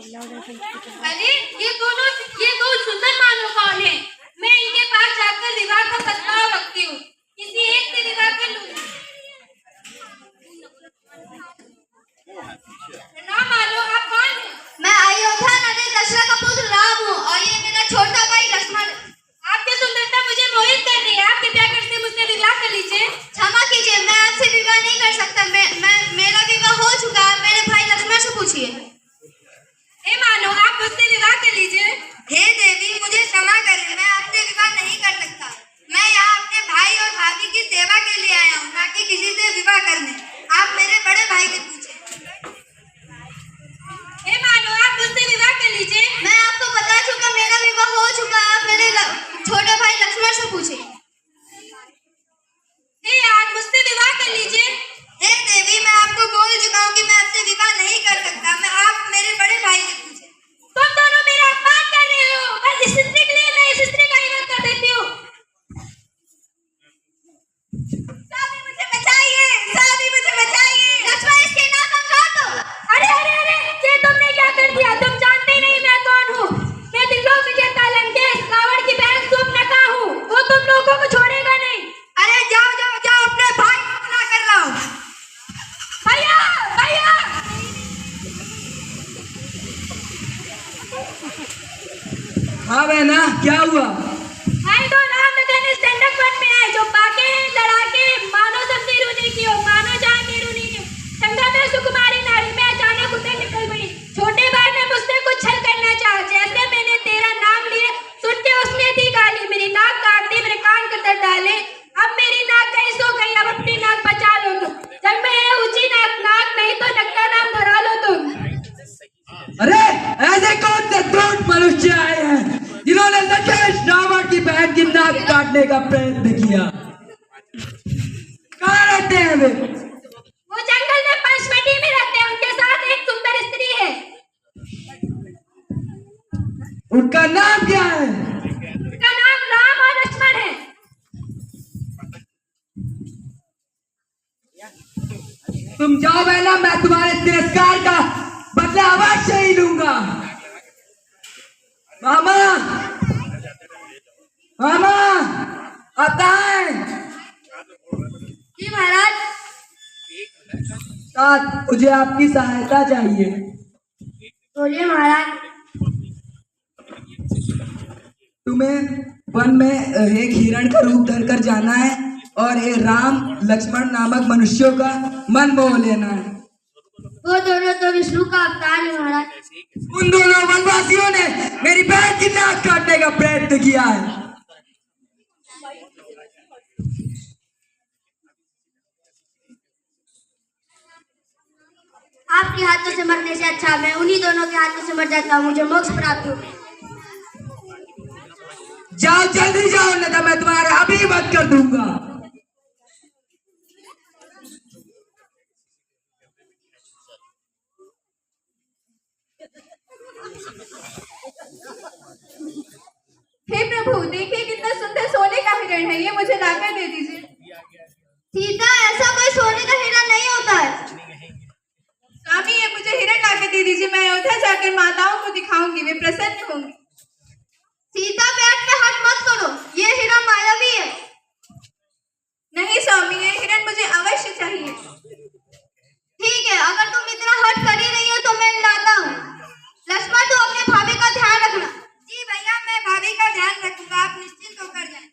अरे ये दो सुंदर मानो कौन है? मैं इनके पास जाकर विवाह का प्रस्ताव रखती हूँ। किसी एक से विवाह कर लूंगी। ना मानो आप कौन हैं? मैं अयोध्या नगर दशरथ का पुत्र राम हूँ और ये मेरा छोटा भाई लक्ष्मण। आपकी सुंदरता मुझे मोहित कर रही है। आप कृपया करके मुझसे विवाह कर लीजिए। क्षमा कीजिए, मैं आपसे विवाह नहीं कर सकता। मेरा विवाह हो चुका है। मेरे भाई लक्ष्मण से पूछिए। हे मानो आप मुझसे विवाह कर लीजिए। हे देवी, मुझे क्षमा करें, मैं आपसे विवाह नहीं कर सकता। मैं यहाँ अपने भाई और भाभी की सेवा के लिए आया हूँ, ना कि किसी से विवाह करने। आप मेरे बड़े भाई से पूछे। हे मानो आप मुझसे विवाह कर लीजिए। मैं आपको बता चुका, मेरा विवाह हो चुका है। आप मेरे छोटे भाई लक्ष्मण से पूछे। हे आज मुझसे विवाह कर लीजिए। हे देवी, मैं आपको बोल चुका हूँ कि मैं आपसे विवाह नहीं कर सकता। आप मेरे बड़े भाई से पूछे। तुम दोनों मेरा अपमान कर रहे हो। बस इस स्त्री के लिए मैं इस स्त्री का विरोध कर देती हूँ। स्वामी मुझे बचाइए, स्वामी मुझे बचाइए। लक्ष्मण इसके नाम पर काट दो। अरे अरे अरे, ये तुमने क्या कर दिया? तुम जानते नहीं मैं कौन हूँ। मैं त्रिलोक विजेता लंकेश रावण की बहन शूर्पणखा हूँ। वो तुम लोगों को छोड़ेगा नहीं। अरे जाओ जाओ जाओ, अपने भाई को मना कर रहा हूँ। भैया भैया, हाँ बहना, क्या हुआ? भाई तो रामनगर में स्टैंडअप वन में आए जो पाके हैं लड़ाके मानो सबसे रूनी की हो मानो जान की रूनी की। संगम में सुकुमारी नारी में अचानक उतर निकल गई। छोटे भाई ने मुझसे कुछ छल करना चाहा। जैसे मैंने तेरा नाम लिए सुन के उसने दी गाली। मेरी नाक काट दी, मेरे कान कतर डाले। अब मेरी नाक गई सो गई, अब अपनी नाक बचा लो तुम। जब मैं है ऊंची नाक नहीं तो नक्का नाम धरा लो तुम। अरे ऐसे कौन से धूर्त मनुष्य आए हैं जिन्होंने लंकेश रावण की बहन की नाक काटने का प्रयत्न किया? कहाँ रहते हैं वे? वो जंगल में पंचवटी में रहते हैं। उनके साथ एक सुंदर स्त्री है। उनका नाम क्या है? उसका नाम राम और लक्ष्मण है। तुम जाओ बहना, मैं तुम्हारे तिरस्कार का बदला अवश्य ही लूंगा। मामा, मामा, आता है? जी महाराज। साथ मुझे आपकी सहायता चाहिए। बोलिए महाराज। तुम्हें वन में एक हिरण का रूप धरकर जाना है और ये राम लक्ष्मण नामक मनुष्यों का मन मोह लेना है। वो दोनों तो विष्णु का अवतार है महाराज। उन दोनों वनवासियों ने मेरी बहन की नाक काटने का प्रयत्न किया है। आपके हाथों से मरने से अच्छा मैं उन्हीं दोनों के हाथों से मर जाता हूँ। मुझे मोक्ष प्राप्त हो। जाओ जल्दी जाओ, नहीं तो मैं तुम्हारा अभी वध कर दूंगा। हे प्रभु, देखिए कितना सुंदर सोने का हिरण है। ये मुझे लाकर दे दीजिए। सीता, ऐसा कोई सोने का हिरण नहीं होता है। स्वामी, ये मुझे हिरण लाकर दे दीजिए। मैं अयोध्या जाकर माताओं को दिखाऊंगी, वे प्रसन्न होंगी। सीता, बैठ पे हाथ मत करो, ये हिरण मायावी है। नहीं स्वामी, ये हिरण मुझे अवश्य चाहिए। ठीक है, अगर तुम इतना हट कर ही रही हो तो मैं लाता हूँ। लक्ष्मण, तू अपने भाभी का ध्यान रखना। जी भैया, मैं भाभी का ध्यान रखूंगा, आप निश्चिंत होकर जाएं।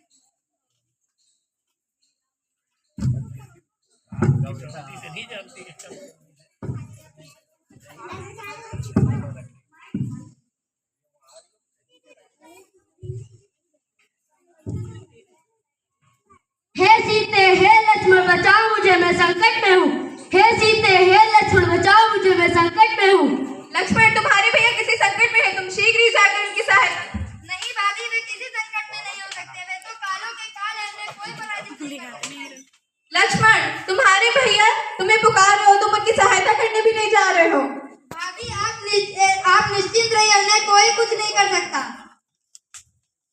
हे सीते, हे लक्ष्मण, बचाओ मुझे, मैं संकट में हूँ। हे सीते, हे लक्ष्मण, बचाओ मुझे, मैं संकट में हूँ। लक्ष्मण, तुम्हारे भैया किसी संकट में है। तुम शीघ्र ही जाकर उनकी सहायता। नहीं भाभी, वे किसी संकट में नहीं हो सकते। वे तो कालों के काल हैं, उन्हें कोई पराजित नहीं कर सकता। लक्ष्मण, तुम्हारे भैया तुम्हें पुकार रहे हो, तुम उनकी सहायता करने भी नहीं जा रहे हो। भाभी, आप निश्चिंत रहिए, उन्हें कोई कुछ नहीं कर सकता।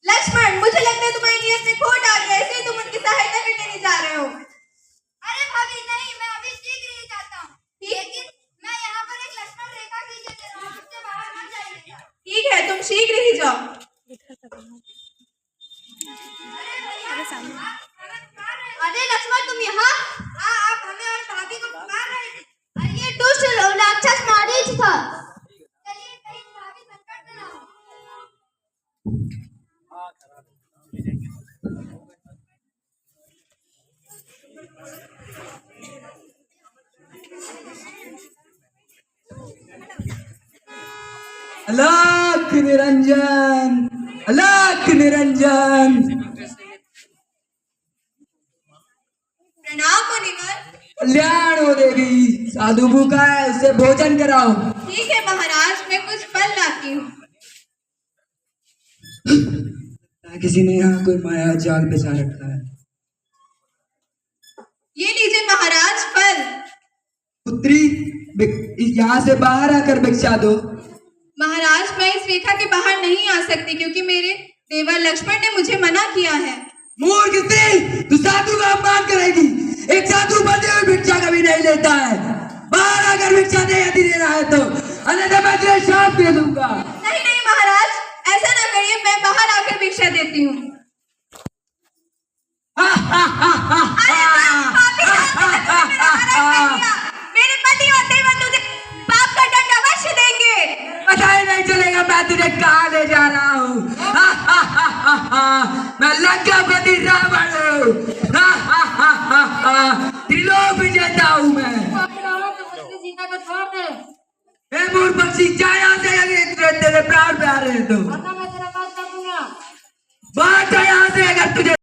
लक्ष्मण, मुझे लगता है तुम्हारी नियत में खोट आ गया, इसलिए तुम उनकी सहायता करने नहीं जा रहे हो। अरे भाभी नहीं, मैं अभी शीघ्र ही जाता हूँ। लेकिन मैं यहाँ पर एक लक्ष्मण रेखा खींचे दे रहा हूँ, उससे बाहर मत शीघ्र ही जाओ। अरे लक्ष्मण तुम यहाँ? हाँ, आप हमें और भाभी को पुकार रहे थे। अरे ये दुष्ट राक्षस मारीच था। चलिए कहीं भाभी संकट में ना हो। अलख निरंजन, अलख निरंजन। प्रणाम मुनिवर। कल्याण हो देवी। साधु भूखा है, उसे भोजन कराओ। ठीक है महाराज, मैं कुछ फल लाती हूँ। किसी ने यहाँ कोई माया जाल बिछा रखा है। ये लीजिए महाराज फल। पुत्री, यहाँ से बाहर आकर भिक्षा दो। महाराज मैं इस रेखा के बाहर नहीं आ सकती क्योंकि मेरे देवर लक्ष्मण ने मुझे मना किया है। मूर्ख स्त्री, तू साधु का अपमान करेगी। एक साधु बंदे हुए भिक्षा कभी नहीं लेता है। बाहर आकर भिक्षा दे यदि देना है तो, अन्यथा मैं तुझे शाप दे दूंगा। नहीं नहीं महाराज, ऐसा ना करिए, मैं बाहर आकर भिक्षा देती हूँ। मेरे पति और देवर तुझे पाप का दंड अवश्य देंगे। पता ही नहीं चलेगा मैं तुझे कहाँ ले जा रहा हूँ। मैं लंकापति रावण हूँ। त्रिलोक विजेता हूँ मैं। हे मूर्ख पक्षी, जा यहाँ से यदि तेरे प्राण प्यारे हैं तो। बात यहाँ से अगर तुझे